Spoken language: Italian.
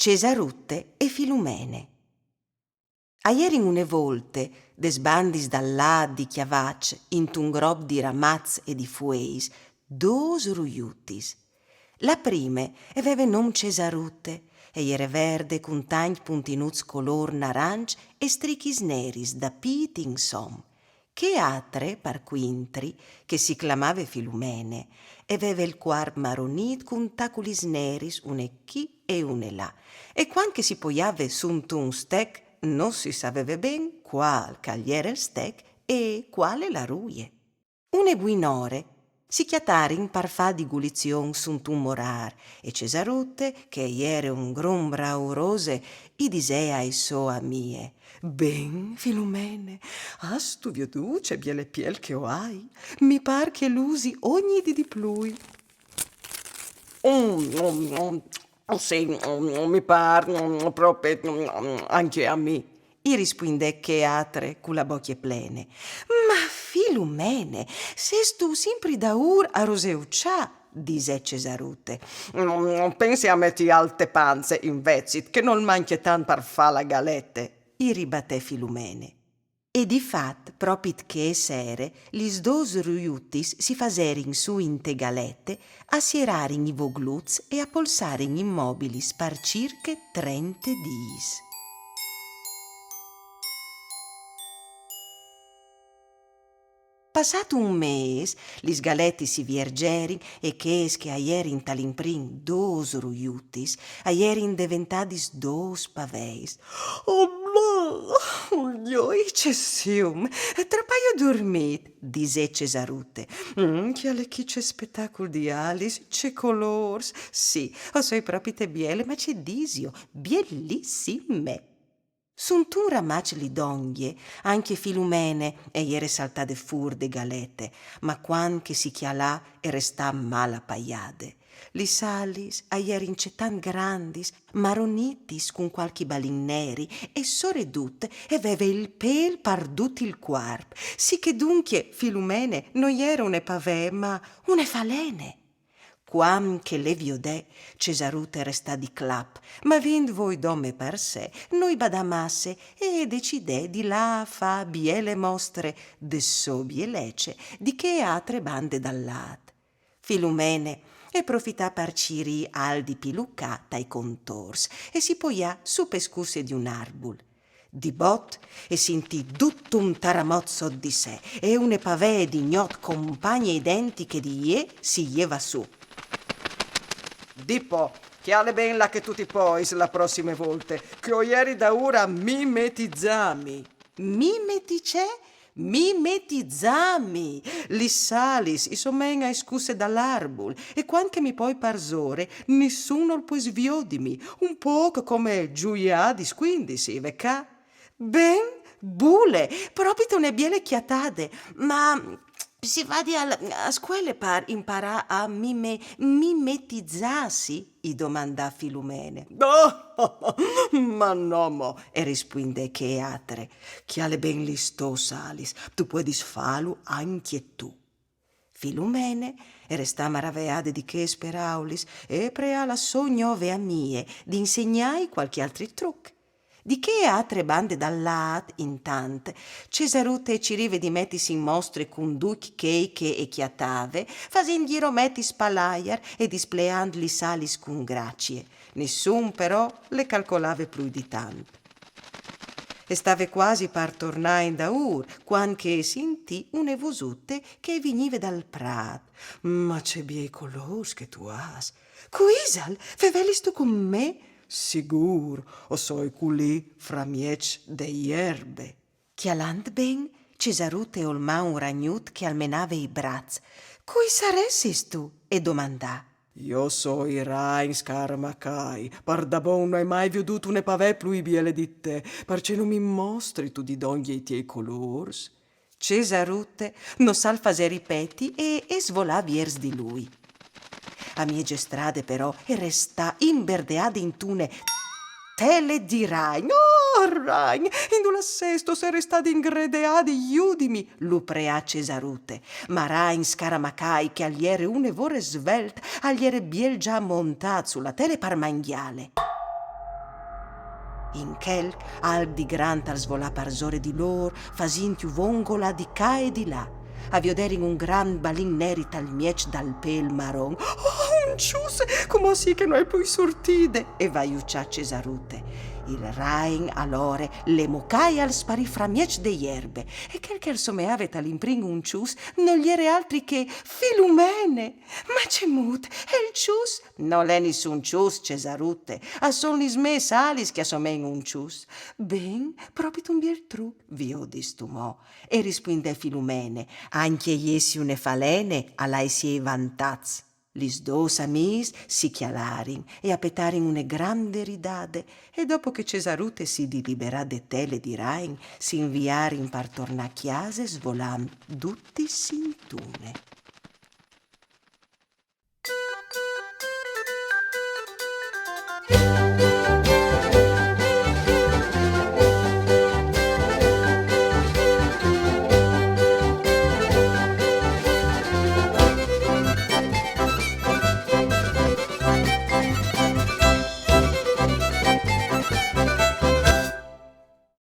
Cesarutte e Filumene. Aierin une volte, des bandis dall'à di chiavac, int'un grob di ramaz e di fueis, dos ruiutis. La prime aveva nom Cesarutte, e era verde cun tagli puntinuts color narange e strichis neris da pit in som. Che atre, par quintri, che si clamava Filumene, aveva il quarb maronit cun taculis neris, une chi e une là, e quanche si poiava sunt un stec, non si sapeva ben qual cagliere il stec e quale la ruie. Une buinore si chiatarin par fa di gulizion sunt un morar, e Cesarutte, che iere un grom brau rose, i disea ai soa mie: «Ben, Filumene, has tu veduce biele piel che o hai? Mi par che l'usi ogni di plui». Sì, mi par proprio anche a me. I rispondè che atre cu la bocchie plene: «Ma Filumene, ses tu sempre da ur a roseuccià», dise Cesarutte. Pensi a metti alte panze in vezit, che non manchi tan par fa la galette, i ribatté Filumene. E di fat, propit che sere, lis dos ruiutis si faserin su in te galette, a sierarin i vogluz e a polsarin immobilis par cirche 30 dis. Passato un mes, lis galetti si viergerin e che aierin talimprin dos ruiutis, aierin diventadis dos paveis. Io cessium, Trapaio dormit, dise Cesarutte. Che alle chi c'è spettacolo di alis, c'è colors. Sì, o soi propite biele, ma c'è disio, bielissime. Sunt un ramac li donghie, anche Filumene, e iere saltate fur de galette, ma quan che si chialà e restà mala paiade. Li salis aierin cetan grandis, maronitis cun qualchi balin neri, e soredut e veve il pel pardut il quarp, sì che dunque Filumene non iera une pavè, ma une falene. Quam che le viodè, Cesarutte restà di clap, ma vind voi domme per sé, noi badamasse e decidè di là fa biele mostre de so bielece, di che atre bande dall'at. Filumene e profità per ciri al di piluccata i contors e si poià su pescusse di un arbul. Di bot e sentì tutto un taramozzo di sé e une pavè di gnot compagne identiche di ie si ieva su. Dipo, chiale ben la che tu ti pois la prossime volte, che ho ieri da ora mimetizzami. Mimetizzami, li salis, i somenga iscusse dall'arbul, e quanche mi poi parzore, nessuno il pues viodimi, un poco come giuiadis quindi si vecà. Ben, bule, proprio ne biele chiatade, ma si vadi a scuole per imparare a mimetizzarsi? I domandà Filumene. Oh, ma no, mo. E rispondè che atre, chiale ben listo salis, tu puoi disfalu anche tu. Filumene restà maraveade di che speraulis e prea la sognove a mie di insegnai qualche altri truc. Di che atre bande dall'at, intant, Cesarutte ci rive di mettisi in mostre con duc cheiche e chiatave, fasendi rometti spalaiar e displeandli salis con gracie. Nessun però le calcolave più di tanto. E stave quasi par tornare in daur, quanche sentì une vosutte che venive dal prat. Ma c'è biei colors che tu has. Quisal, fevelis tu con me? Sigur, o soi culì fra miec de ierbe. Chialant ben, Cesarutte olmà un ragnut che almenave i braz. Cui saressis tu? E domandà. Io soi Rain Scaramacai, par da bon non hai mai veduto une pavè plui biele di te, parce non mi mostri tu di donghi i tiei colors. Cesarutte non sal faser i peti e svolà viers di lui. A mie gestrade però e restà imberdeade in tune. Te le dirai, Rain, in la sesto se restade ingredeade iudimi, lupreà Cesarutte, ma Rain Scaramacai che agliere une vore svelt, agliere biel già montat sulla tele par manghiale. In quel, al di grant al svolà parzore di lor, fasinti vongola di ca e di là. A vioderin un gran balin nerit al miec dal pel maron. Oh, un cius, come sì che non è poi sortide? E vai uccia Cesarute. Il rain allore le mocai al sparì fra miec de ierbe. E quel someavet all'impring un cius non gli era altri che Filumene. Ma c'è mut, e il cius? Non è nessun cius, Cesarute. A son lis me salis che assomen un cius. Ben, proprio un biel truc, vi ho distumò. E rispondè Filumene, anche iesi une falene, alai siei vantaz. Lis dos amis si chialarin e apetarin une grande ridade e dopo che Cesarute si diliberà de tele di Rain si inviarin par torna a chiase svolam tutti sintune.